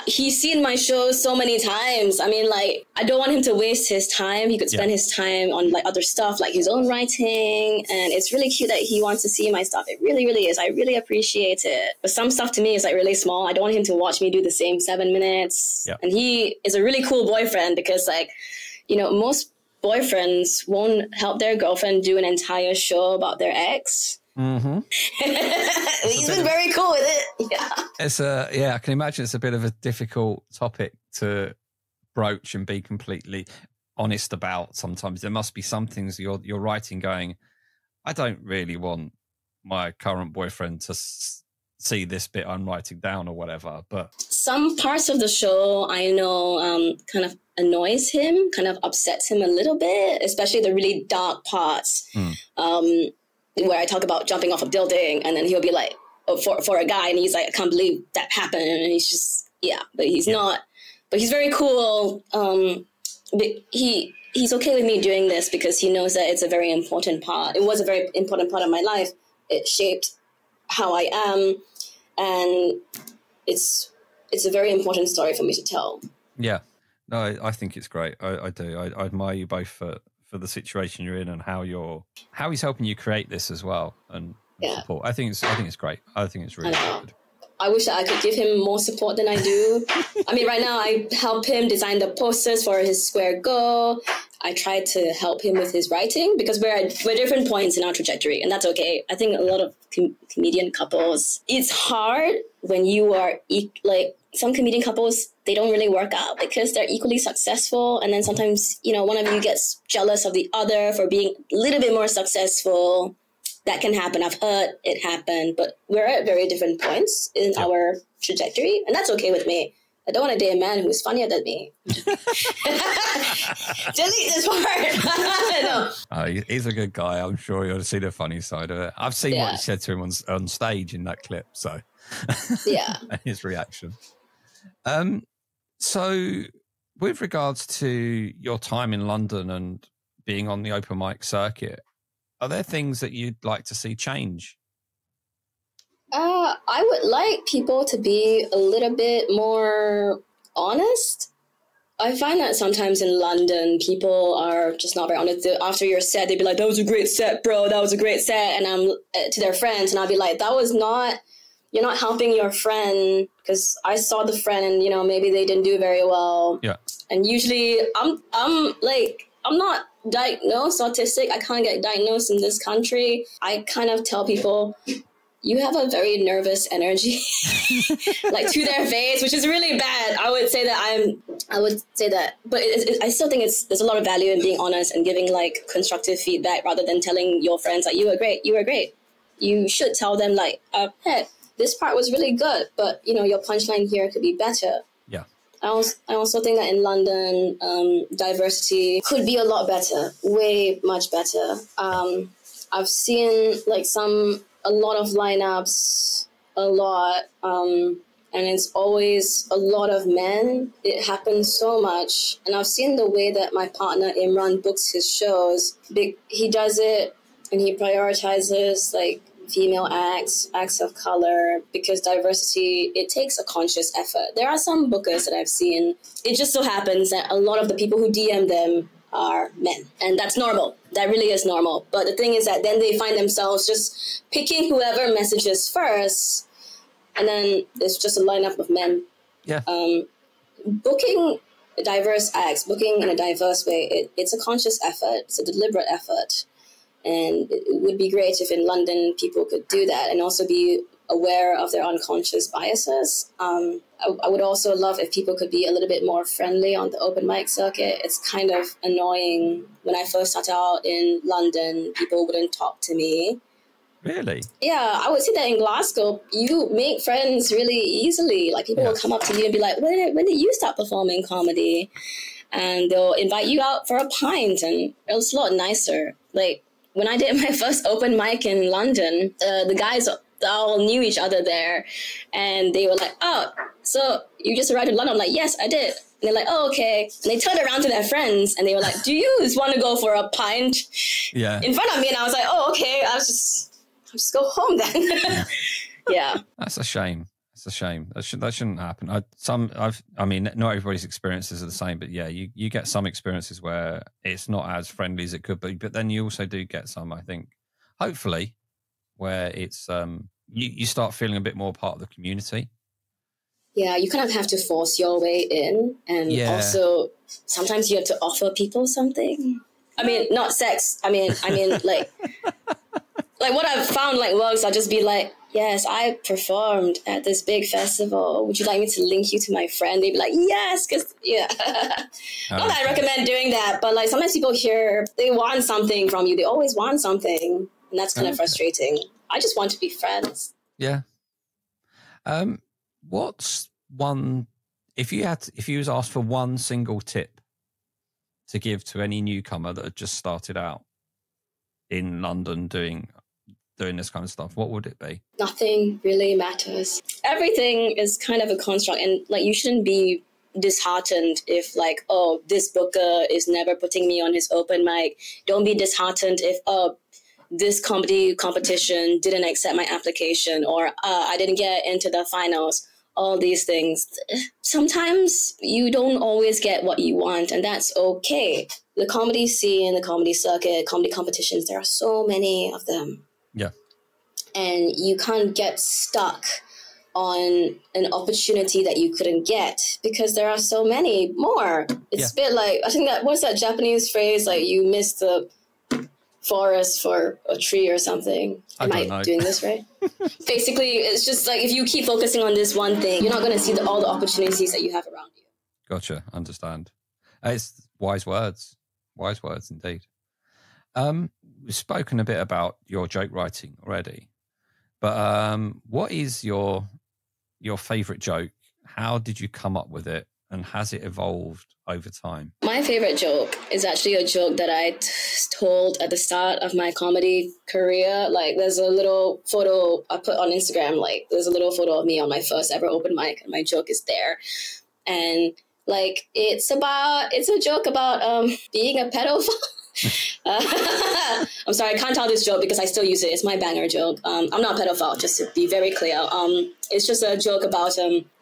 he's seen my shows so many times. I mean, I don't want him to waste his time. He could spend his time on other stuff, like his own writing. And it's really cute that he wants to see my stuff. It really, really is. I really appreciate it. But some stuff to me is really small. I don't want him to watch me do the same 7 minutes. Yep. And he is a really cool boyfriend because most boyfriends won't help their girlfriend do an entire show about their ex. Mm-hmm. He's been very cool with it. Yeah. I can imagine it's a bit of a difficult topic to broach and be completely honest about. Sometimes there must be some things you're writing going, I don't really want my current boyfriend to see this bit I'm writing down or whatever. But some parts of the show I know kind of annoys him, kind of upsets him a little bit, especially the really dark parts where I talk about jumping off a building, and then he'll be like, for a guy, and he's like, I can't believe that happened, and he's just, but he's not, but he's very cool. But he's okay with me doing this because he knows that it's a very important part. It was a very important part of my life. It shaped how I am, and it's a very important story for me to tell. Yeah. No, I think it's great. I do. I admire you both for the situation you're in and how he's helping you create this as well and support. I think it's great. I think it's really good. I wish that I could give him more support than I do. I mean, right now I help him design the posters for his Square Go. I try to help him with his writing because we're at different points in our trajectory, and that's okay. I think a lot of comedian couples, it's hard when you are some comedian couples, they don't really work out because they're equally successful. And then sometimes, one of you gets jealous of the other for being a little bit more successful. That can happen. I've heard it happen, but we're at very different points in our trajectory. And that's okay with me. I don't want to date a man who's funnier than me. Delete this part. No. He's a good guy. I'm sure you'll see the funny side of it. I've seen what he said to him on stage in that clip. So yeah. And his reaction. So with regards to your time in London and being on the open mic circuit, are there things that you'd like to see change? I would like people to be a little bit more honest. I find that sometimes in London, people are just not very honest. After your set, they'd be like, that was a great set, bro. That was a great set. And I'm to their friends, and I'll be like, you're not helping your friend, because I saw the friend and, maybe they didn't do very well. Yeah. And usually I'm not diagnosed autistic. I can't get diagnosed in this country. I kind of tell people, you have a very nervous energy, to their face, which is really bad. I would say that, but I still think there's a lot of value in being honest and giving constructive feedback rather than telling your friends you were great. You should tell them hey, this part was really good, but your punchline here could be better. Yeah. I also think that in London, diversity could be a lot better, way much better. I've seen a lot of lineups, and it's always a lot of men. It happens so much. And I've seen the way that my partner Imran books his shows. He does it and he prioritizes female acts of color, because diversity, it takes a conscious effort. There are some bookers that I've seen. It just so happens that a lot of the people who DM them are men, and that's normal. That really is normal. But the thing is that then they find themselves just picking whoever messages first, and then it's just a lineup of men. Yeah. Booking diverse acts, booking in a diverse way, it's a conscious effort. It's a deliberate effort. And it would be great if in London people could do that and also be aware of their unconscious biases. I would also love if people could be a little bit more friendly on the open mic circuit. It's kind of annoying. When I first started out in London, people wouldn't talk to me. Really? Yeah, I would say that in Glasgow, you make friends really easily. Like people will come up to you and be like, when did you start performing comedy? And they'll invite you out for a pint, and it's a lot nicer. Like when I did my first open mic in London, the guys all knew each other there, and they were like, "Oh, so you just arrived in London?" I'm like, "Yes, I did." And they're like, "Oh, okay." And they turned around to their friends, and they were like, "Do you just want to go for a pint?" In front of me, and I was like, "Oh, okay." I'll just go home then. Yeah, that's a shame. It's a shame. That shouldn't happen. I mean, not everybody's experiences are the same, but yeah, you get some experiences where it's not as friendly as it could be, but then you also do get some, I think, hopefully, where it's you start feeling a bit more part of the community. Yeah, you kind of have to force your way in, and also sometimes you have to offer people something. I mean, not sex. I mean, like what I've found like works. I'll just be like, "Yes, I performed at this big festival. Would you like me to link you to my friend?" They'd be like, "Yes," because Not that I recommend doing that, but like sometimes people they want something from you. They always want something, and that's kind of frustrating. I just want to be friends. Yeah. What's one, if you was asked for one single tip to give to any newcomer that had just started out in London doing this kind of stuff, what would it be? Nothing really matters. Everything is kind of a construct, and like you shouldn't be disheartened if like, oh, this booker is never putting me on his open mic. Don't be disheartened if this comedy competition didn't accept my application, or I didn't get into the finals. All these things. Sometimes you don't always get what you want, and that's okay. The comedy scene, the comedy circuit, comedy competitions, there are so many of them. Yeah. And you can't get stuck on an opportunity that you couldn't get because there are so many more. It's a bit like, I think what's that Japanese phrase? Like you missed the forest for a tree or something. Am I doing this right? Basically, it's just like if you keep focusing on this one thing, you're not going to see all the opportunities that you have around you. Gotcha. Understand. It's wise words. Wise words indeed. We've spoken a bit about your joke writing already, but what is your favorite joke? How did you come up with it? And has it evolved over time? My favorite joke is actually a joke that I told at the start of my comedy career. Like there's a little photo I put on Instagram. Like there's a little photo of me on my first ever open mic, and my joke is there. And like it's a joke about being a pedophile. I'm sorry, I can't tell this joke because I still use it. It's my banger joke. I'm not a pedophile, just to be very clear. It's just a joke about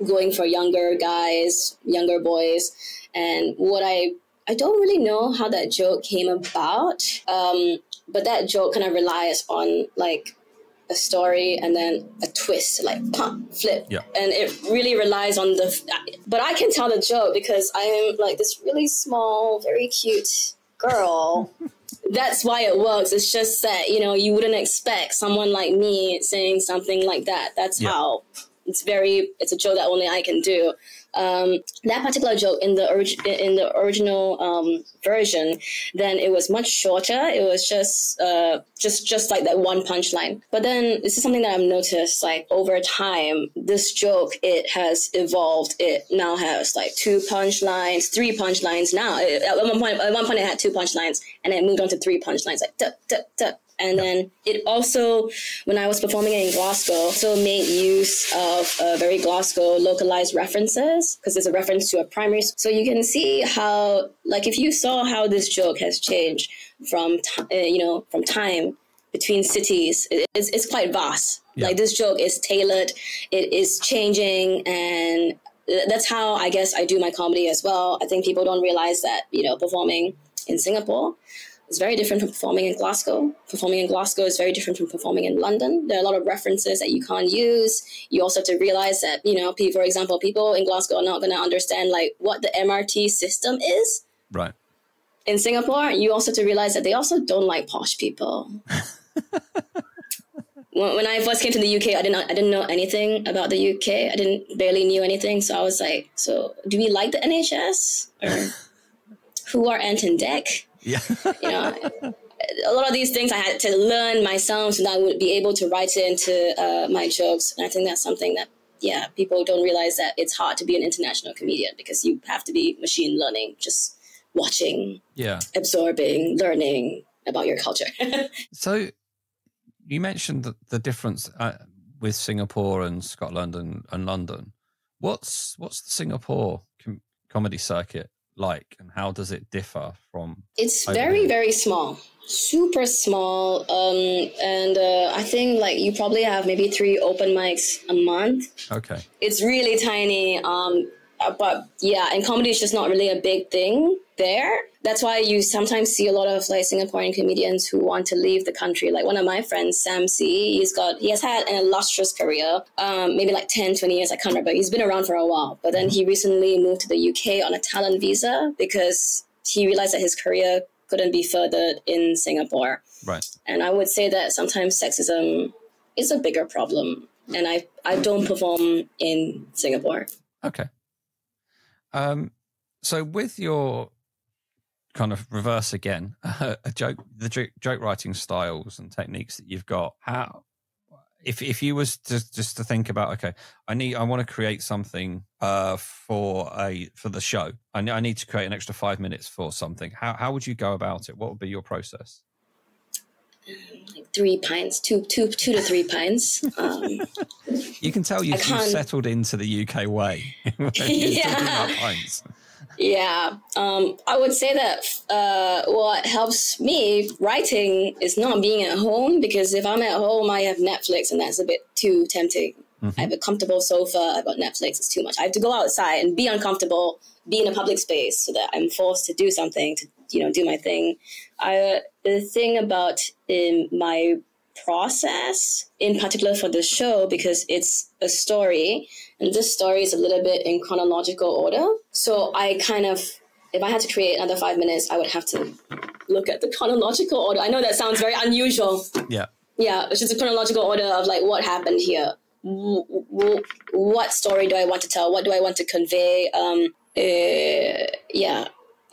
going for younger guys, younger boys. And what I don't really know how that joke came about, but that joke kind of relies on like a story and then a twist, like pump, flip. Yeah. And it really relies on but I can tell the joke because I am like this really small, very cute girl. That's why it works. It's just that, you wouldn't expect someone like me saying something like that. That's how it's a joke that only I can do. That particular joke in the original version, then it was much shorter. It was just like that one punchline. But then this is something that I've noticed, like over time, this joke, it has evolved. It now has like 2 punchlines, 3 punchlines now. At one point it had 2 punchlines, and it moved on to 3 punchlines, like duh, duh, duh. And then it also, when I was performing in Glasgow, also made use of very Glasgow localized references, because it's a reference to a primary. So you can see how, like, if you saw how this joke has changed from time between cities, it's quite vast. Yeah. Like this joke is tailored, it is changing, and that's how I guess I do my comedy as well. I think people don't realize that, performing in Singapore, is very different from performing in Glasgow. Performing in Glasgow is very different from performing in London. There are a lot of references that you can't use. You also have to realize that, for example, people in Glasgow are not going to understand like what the MRT system is. Right. In Singapore, you also have to realize that they also don't like posh people. When I first came to the UK, I didn't know anything about the UK. I barely knew anything. So I was like, so do we like the NHS? Or who are Ant and Dec? Yeah. A lot of these things I had to learn myself so that I would be able to write it into my jokes. And I think that's something that, people don't realize that it's hard to be an international comedian because you have to be machine learning, just watching, absorbing, learning about your culture. So you mentioned the difference with Singapore and Scotland and London. What's the Singapore comedy circuit like, and how does it differ from? It's very, very small, super small. And I think like you probably have maybe 3 open mics a month. Okay. It's really tiny. But and comedy is just not really a big thing there. That's why you sometimes see a lot of like Singaporean comedians who want to leave the country. Like one of my friends, Sam C, he has had an illustrious career, maybe like 10, 20 years, I can't remember. He's been around for a while. But then he recently moved to the UK on a talent visa because he realized that his career couldn't be furthered in Singapore. Right. And I would say that sometimes sexism is a bigger problem. And I don't perform in Singapore. Okay. So with your kind of reverse again, the joke writing styles and techniques that you've got, how, if you was just to think about, okay, I want to create something for the show. I need to create an extra 5 minutes for something. How would you go about it? What would be your process? Like 3 pints, two to 3 pints. You can tell you've settled into the UK way. Pints. Yeah. I would say that what helps me writing is not being at home, because if I'm at home, I have Netflix and that's a bit too tempting. Mm-hmm. I have a comfortable sofa. I've got Netflix. It's too much. I have to go outside and be uncomfortable, be in a public space so that I'm forced to do something, to do my thing. The thing about my process, in particular for the show, because it's a story, and this story is a little bit in chronological order. So I kind of, if I had to create another 5 minutes, I would have to look at the chronological order. I know that sounds very unusual. Yeah. Yeah, it's just a chronological order of like what happened here. What story do I want to tell? What do I want to convey?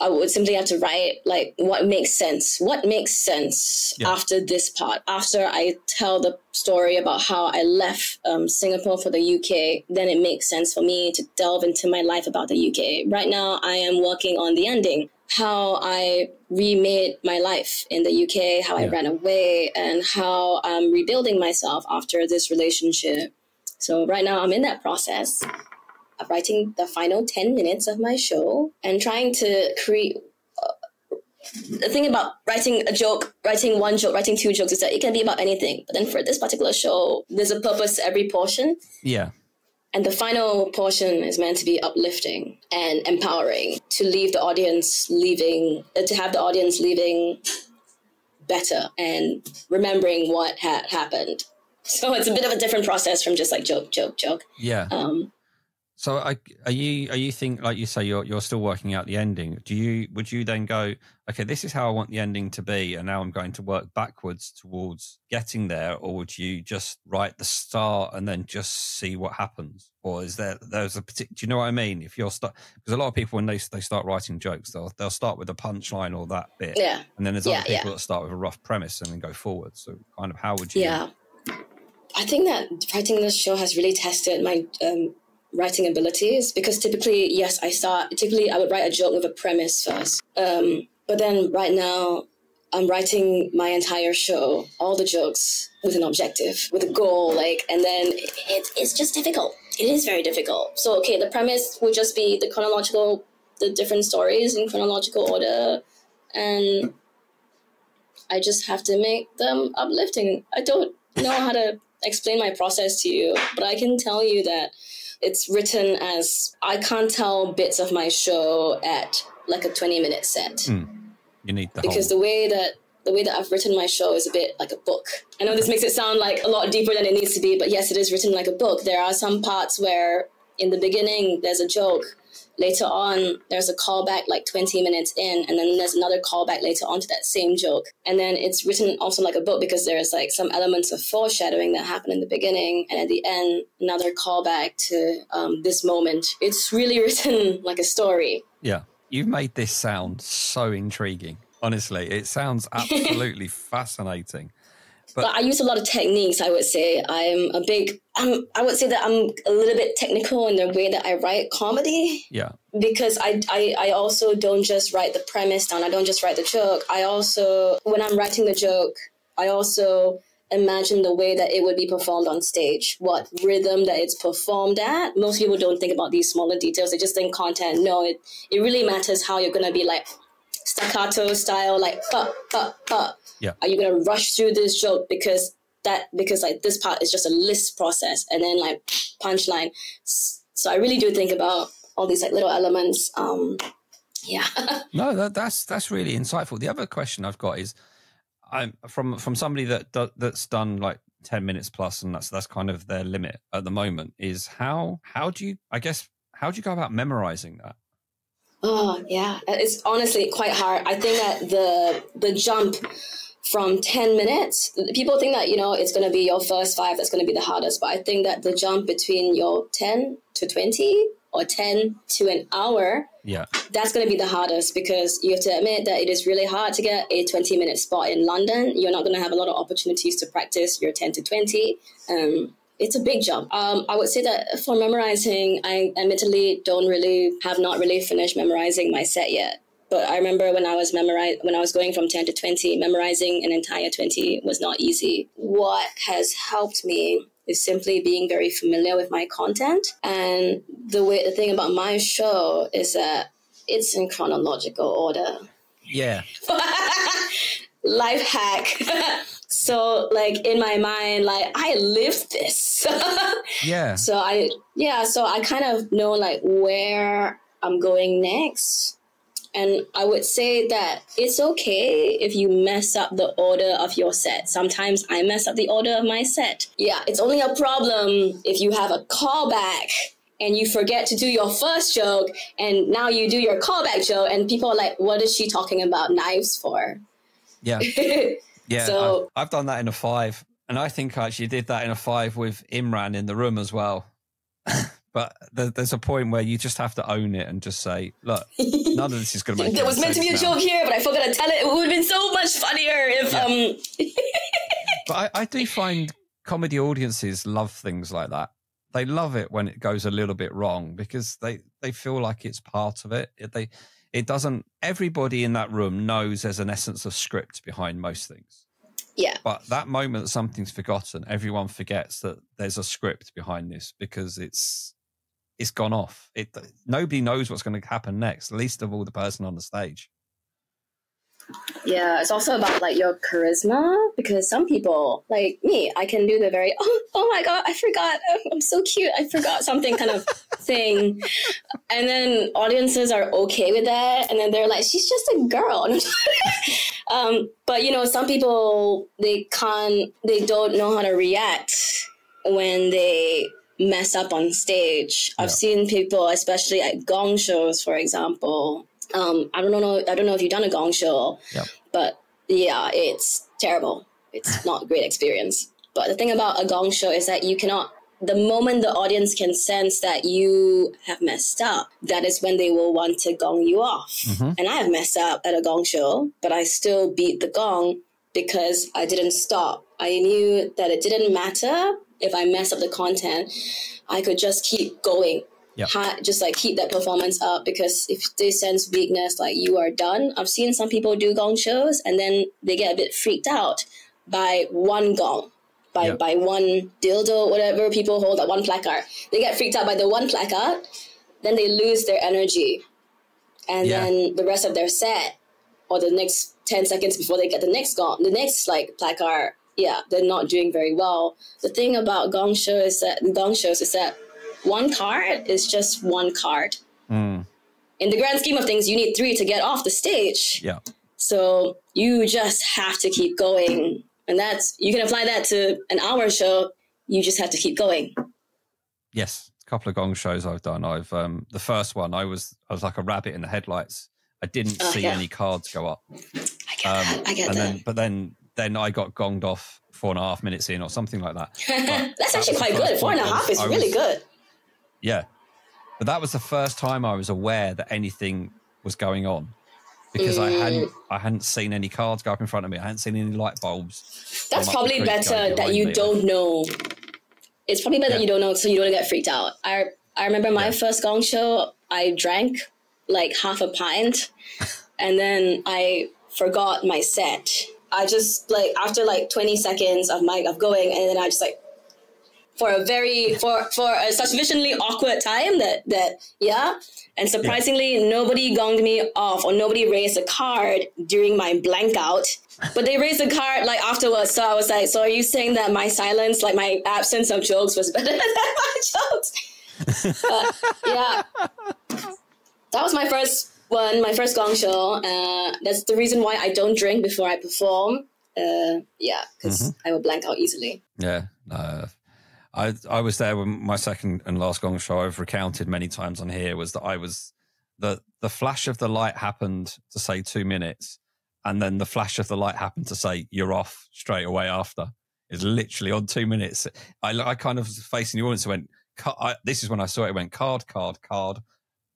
I would simply have to write like what makes sense. What makes sense after this part? After I tell the story about how I left Singapore for the UK, then it makes sense for me to delve into my life about the UK. Right now, I am working on the ending, how I remade my life in the UK, how I ran away, and how I'm rebuilding myself after this relationship. So right now, I'm in that process of writing the final 10 minutes of my show and trying to create. The thing about writing a joke, writing one joke, writing 2 jokes is that it can be about anything. But then for this particular show, there's a purpose to every portion. Yeah. And the final portion is meant to be uplifting and empowering, to leave the audience to have the audience leaving better and remembering what had happened. So it's a bit of a different process from just like joke. Yeah. So are you think, like you say, you're still working out the ending? Would you then go, okay, this is how I want the ending to be, and now I'm going to work backwards towards getting there, or would you just write the start and then just see what happens? Or is there's a particular? Do you know what I mean? If you're because a lot of people, when they start writing jokes, they'll start with a punchline or that bit, and then there's other people that start with a rough premise and then go forward. So kind of how would you? Yeah, I think that writing this show has really tested my writing abilities, because typically I would write a joke with a premise first. But then right now I'm writing my entire show, all the jokes, with an objective, with a goal, and then it's just difficult. It is very difficult. So, okay, the premise would just be the different stories in chronological order, and I just have to make them uplifting. I don't know how to explain my process to you, but I can tell you that it's written as, I can't tell bits of my show at like a 20-minute set. You need because the way that I've written my show is a bit like a book. I know this makes it sound like a lot deeper than it needs to be, but yes, it is written like a book. There are some parts where in the beginning there's a joke. Later on, there's a callback like 20 minutes in, and then there's another callback later on to that same joke. And then it's written also like a book because there's like some elements of foreshadowing that happen in the beginning, and at the end, another callback to this moment. It's really written like a story. Yeah. You've made this sound so intriguing. Honestly, it sounds absolutely fascinating. But I use a lot of techniques, I would say. I would say that I'm a little bit technical in the way that I write comedy. Yeah. Because I also don't just write the premise down. I don't just write the joke. I also, when I'm writing the joke, I also imagine the way that it would be performed on stage, what rhythm that it's performed at. Most people don't think about these smaller details. They just think content. No, it really matters how you're going to be like staccato style, like, Yeah. Are you going to rush through this joke because like this part is just a list process and then like punchline. So I really do think about all these like little elements. Yeah. No, that's really insightful. The other question I've got is, I'm from somebody that's done like 10 minutes plus, and that's kind of their limit at the moment, is how do you go about memorizing that? Oh yeah, it's honestly quite hard. I think that the jump from 10 minutes, people think that, it's going to be your first 5 that's going to be the hardest, but I think that the jump between your 10 to 20 or 10 to an hour, yeah, that's going to be the hardest, because you have to admit that it is really hard to get a 20-minute spot in London. You're not going to have a lot of opportunities to practice your 10 to 20. It's a big jump. I would say that for memorizing, I admittedly have not really finished memorizing my set yet. But I remember when I was going from 10 to 20, memorizing an entire 20 was not easy. What has helped me is simply being very familiar with my content. And the thing about my show is that it's in chronological order. Yeah. Life hack. So like in my mind, like I lived this. Yeah. So I kind of know like where I'm going next. And I would say that it's okay if you mess up the order of your set. Sometimes I mess up the order of my set. Yeah, it's only a problem if you have a callback and you forget to do your first joke, and now you do your callback joke, and people are like, what is she talking about knives for? Yeah. Yeah, so I've done that in a 5, and I think I actually did that in a 5 with Imran in the room as well. But there's a point where you just have to own it and just say, look, none of this is going to make sense. There was meant to be a joke here, but I forgot to tell it. It would have been so much funnier if... But I do find comedy audiences love things like that. They love it when it goes a little bit wrong, because they feel like it's part of it. It doesn't... Everybody in that room knows there's an essence of script behind most things. Yeah. But that moment something's forgotten, everyone forgets that there's a script behind this, because it's gone off. Nobody knows what's going to happen next, least of all the person on the stage. Yeah, it's also about like your charisma, because some people, like me, I can do the very, oh my God, I forgot, I'm so cute, I forgot something kind of thing. And then audiences are okay with that. And then they're like, she's just a girl. But some people, they don't know how to react when they mess up on stage. Yeah. I've seen people, especially at gong shows, for example. I don't know if you've done a gong show, yep. But yeah, it's terrible. It's not a great experience. But the thing about a gong show is that you cannot, the moment the audience can sense that you have messed up, that is when they will want to gong you off. Mm-hmm. And I have messed up at a gong show, but I still beat the gong because I didn't stop. I knew that it didn't matter if I messed up the content. I could just keep going. Yep. Just like keep that performance up, because if they sense weakness, like you are done. I've seen some people do gong shows and then they get a bit freaked out by one gong, by one dildo, whatever people hold, that one placard. They get freaked out by the one placard, then they lose their energy. And then the rest of their set, or the next 10 seconds before they get the next gong, the next like placard, they're not doing very well. The thing about gong shows is that one card is just one card. Mm. In the grand scheme of things, you need 3 to get off the stage. Yeah. So you just have to keep going. And you can apply that to an hour show. You just have to keep going. Yes. A couple of gong shows I've done. The first one, I was like a rabbit in the headlights. I didn't see any cards go up. I get that. But then I got gonged off 4.5 minutes in or something like that. That's actually quite good. 4.5 is really good. Yeah. But that was the first time I was aware that anything was going on, because I hadn't seen any cards go up in front of me. I hadn't seen any light bulbs. That's probably better that you don't know. It's probably better that you don't know, so you don't get freaked out. I remember my first gong show, I drank like half a pint and then I forgot my set. I just like, after like 20 seconds of going, and then I just like, for a sufficiently awkward time and surprisingly nobody gonged me off or nobody raised a card during my blank out, but they raised a card like afterwards. So I was like, so are you saying that my silence, like my absence of jokes, was better than my jokes? Yeah, that was my first one, my first gong show. That's the reason why I don't drink before I perform. Because I will blank out easily. Yeah. I was there when my second and last gong show, I've recounted many times on here, was that I was the flash of the light happened to say 2 minutes, and then the flash of the light happened to say you're off straight away after. It's literally on 2 minutes. I kind of was facing the audience and went, this is when I saw it. It went card,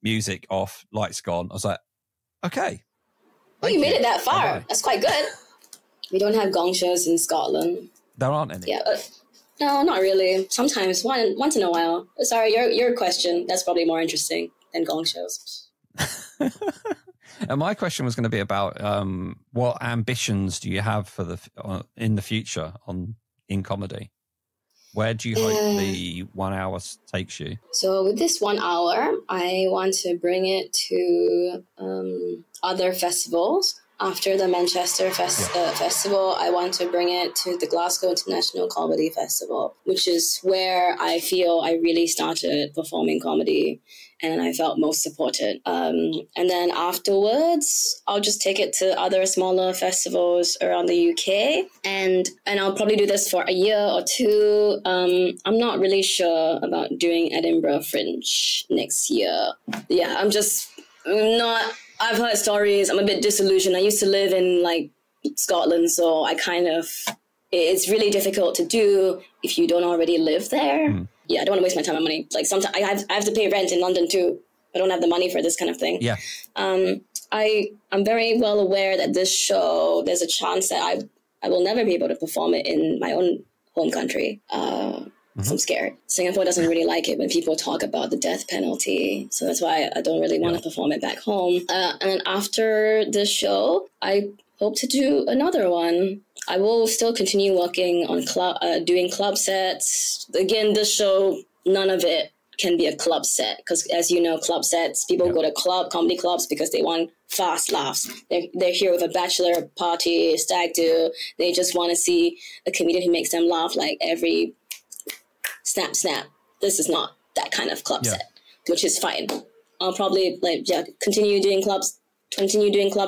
music off, lights gone. I was like, okay. Well, you made it that far. Right. That's quite good. We don't have gong shows in Scotland. There aren't any. Yeah. No, not really. Sometimes, once in a while. Sorry, your question, that's probably more interesting than gong shows. And my question was going to be about what ambitions do you have for in the future in comedy? Where do you hope the 1 hour takes you? So with this 1 hour, I want to bring it to other festivals. After the Manchester Festival, I want to bring it to the Glasgow International Comedy Festival, which is where I feel I really started performing comedy and I felt most supported. And then afterwards, I'll just take it to other smaller festivals around the UK. And I'll probably do this for a year or two. I'm not really sure about doing Edinburgh Fringe next year. Yeah, I've heard stories. I'm a bit disillusioned. I used to live in like Scotland, so it's really difficult to do if you don't already live there. Yeah, I don't want to waste my time and money. Like sometimes I have to pay rent in London too. I don't have the money for this kind of thing. Yeah. I'm very well aware that this show, there's a chance that I will never be able to perform it in my own home country. So I'm scared. Singapore doesn't really like it when people talk about the death penalty. So that's why I don't really want to perform it back home. And then after this show, I hope to do another one. I will still continue working on doing club sets. Again, this show, none of it can be a club set. Because as you know, club sets, people go to comedy clubs because they want fast laughs. They're here with a bachelor party, stag do. They just want to see a comedian who makes them laugh like every snap. This is not that kind of club set, which is fine. I'll probably continue doing club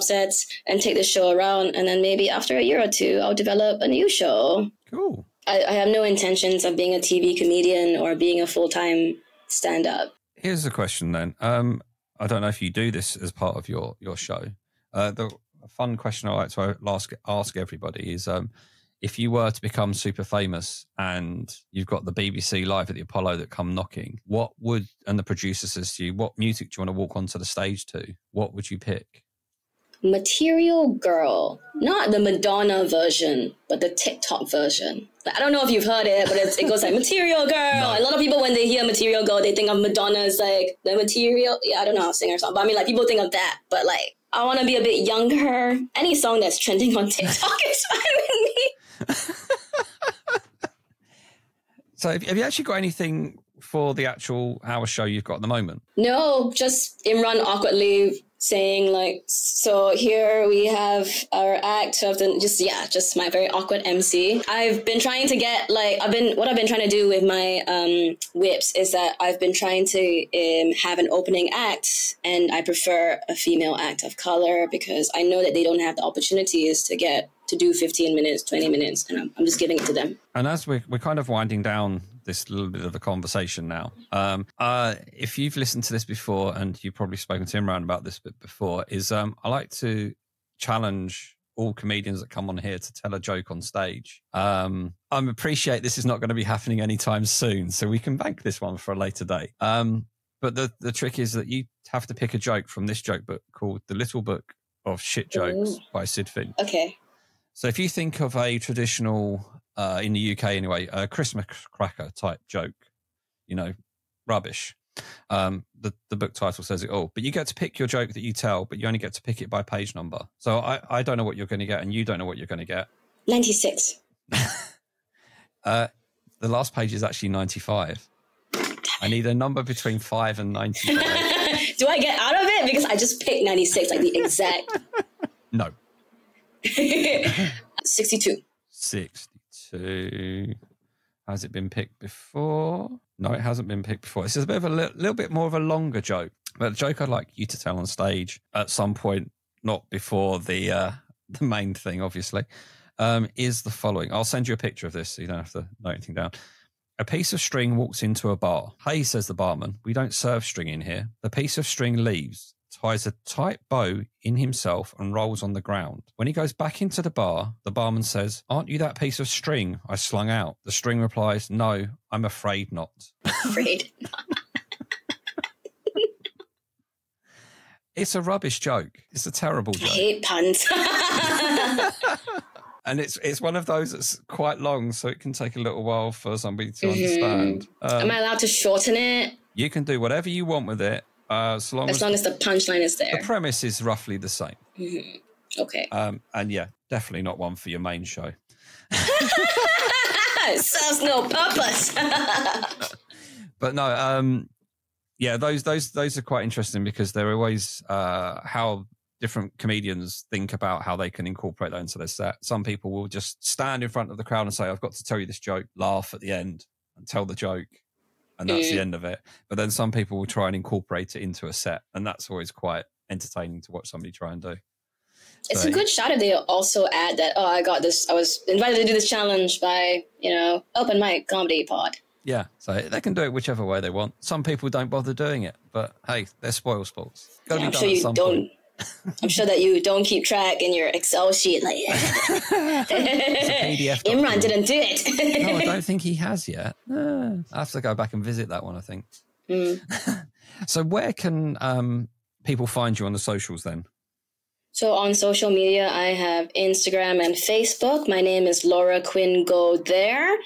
sets and take the show around, and then maybe after a year or two I'll develop a new show. Cool. I have no intentions of being a TV comedian or being a full-time stand-up. Here's a question then. I don't know if you do this as part of your show. The fun question I like to ask everybody is if you were to become super famous and you've got the BBC Live at the Apollo that come knocking, and the producer says to you, what music do you want to walk onto the stage to? What would you pick? Material Girl. Not the Madonna version, but the TikTok version. I don't know if you've heard it, but it goes like Material Girl. No. A lot of people, when they hear Material Girl, they think of Madonna as like the material. Yeah, I don't know how to sing her song, but I mean, like, people think of that. But like, I want to be a bit younger. Any song that's trending on TikTok is fine with me. So have you actually got anything for the actual hour show you've got at the moment? No, just Imran awkwardly saying like, so here we have our act of the, just my very awkward MC. I've been trying to get what I've been trying to do with my whips is that I've been trying to have an opening act, and I prefer a female act of color because I know that they don't have the opportunities to do 15 minutes, 20 minutes, and I'm just giving it to them. And as we're kind of winding down this little bit of a conversation now, if you've listened to this before, and you've probably spoken to Imran about this bit before, is I like to challenge all comedians that come on here to tell a joke on stage. I appreciate this is not going to be happening anytime soon, so we can bank this one for a later date. But the trick is that you have to pick a joke from this joke book called The Little Book of Shit Jokes by Sid Finch. Okay. So if you think of a traditional, in the UK anyway, a Christmas cracker type joke, rubbish. The book title says it all. But you get to pick your joke that you tell, but you only get to pick it by page number. So I don't know what you're going to get, and you don't know what you're going to get. 96. The last page is actually 95. I need a number between 5 and 95. Do I get out of it? Because I just picked 96, like the exact. No. 62. 62. Has it been picked before? No, it hasn't been picked before. This is a bit of a little bit more of a longer joke, but a joke I'd like you to tell on stage at some point, not before the main thing, obviously, is the following. I'll send you a picture of this so you don't have to note anything down. A piece of string walks into a bar. Hey, says the barman, we don't serve string in here. The piece of string leaves, ties a tight bow in himself and rolls on the ground. When he goes back into the bar, the barman says, aren't you that piece of string I slung out? The string replies, no, I'm afraid not. Afraid not. It's a rubbish joke. It's a terrible joke. I hate puns. And it's one of those that's quite long, so it can take a little while for somebody to understand. Am I allowed to shorten it? You can do whatever you want with it. As long as the punchline is there. The premise is roughly the same. Mm-hmm. Okay. And yeah, definitely not one for your main show. It serves no purpose. But no, yeah, those are quite interesting because they're always how different comedians think about how they can incorporate that into their set. Some people will just stand in front of the crowd and say, I've got to tell you this joke, laugh at the end and tell the joke. And that's the end of it. But then some people will try and incorporate it into a set. And that's always quite entertaining to watch somebody try and do. It's a good shot if they also add that, I got this. I was invited to do this challenge by, Open Mic Comedy Pod. Yeah. So they can do it whichever way they want. Some people don't bother doing it. But hey, they're spoil sports. I'm sure you don't. I'm sure that you don't keep track in your Excel sheet. Like, PDF Imran didn't do it. No, I don't think he has yet. I have to go back and visit that one, I think. So where can people find you on the socials then? So on social media, I have Instagram and Facebook. My name is Laura Quinn Goh there.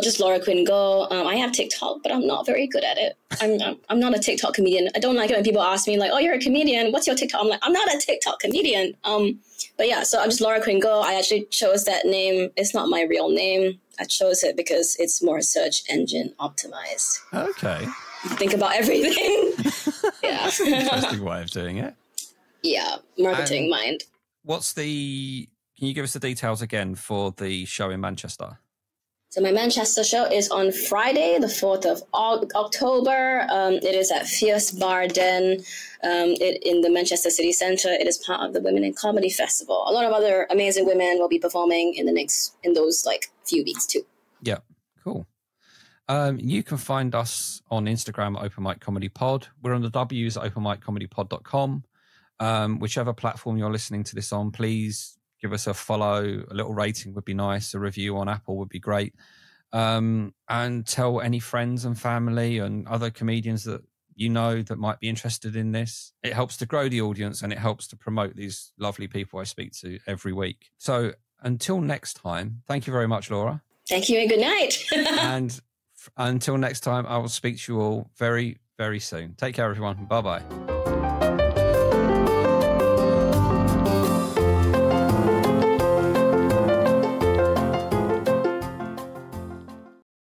Just Laura Quinn Goh. I have TikTok, but I'm not very good at it. I'm not a TikTok comedian. I don't like it when people ask me like, "Oh, you're a comedian. What's your TikTok?" I'm like, I'm not a TikTok comedian. But yeah, so I'm just Laura Quinn Goh. I actually chose that name. It's not my real name. I chose it because it's more search engine optimized. Okay. Think about everything. Yeah. That's an interesting way of doing it. Yeah, marketing mind. Can you give us the details again for the show in Manchester? So my Manchester show is on Friday, the 4th of October. It is at Fierce Bar Den in the Manchester City Centre. It is part of the Women in Comedy Festival. A lot of other amazing women will be performing in those few weeks too. Yeah, cool. You can find us on Instagram at Open Mic Comedy Pod. We're on the W's at openmiccomedypod.com. Whichever platform you're listening to this on, please give us a follow. A little rating would be nice. A review on Apple would be great. And tell any friends and family and other comedians that you know that might be interested in this. It helps to grow the audience and it helps to promote these lovely people I speak to every week. So until next time, thank you very much, Laura. Thank you and good night. And until next time, I will speak to you all very, very soon. Take care, everyone. Bye-bye.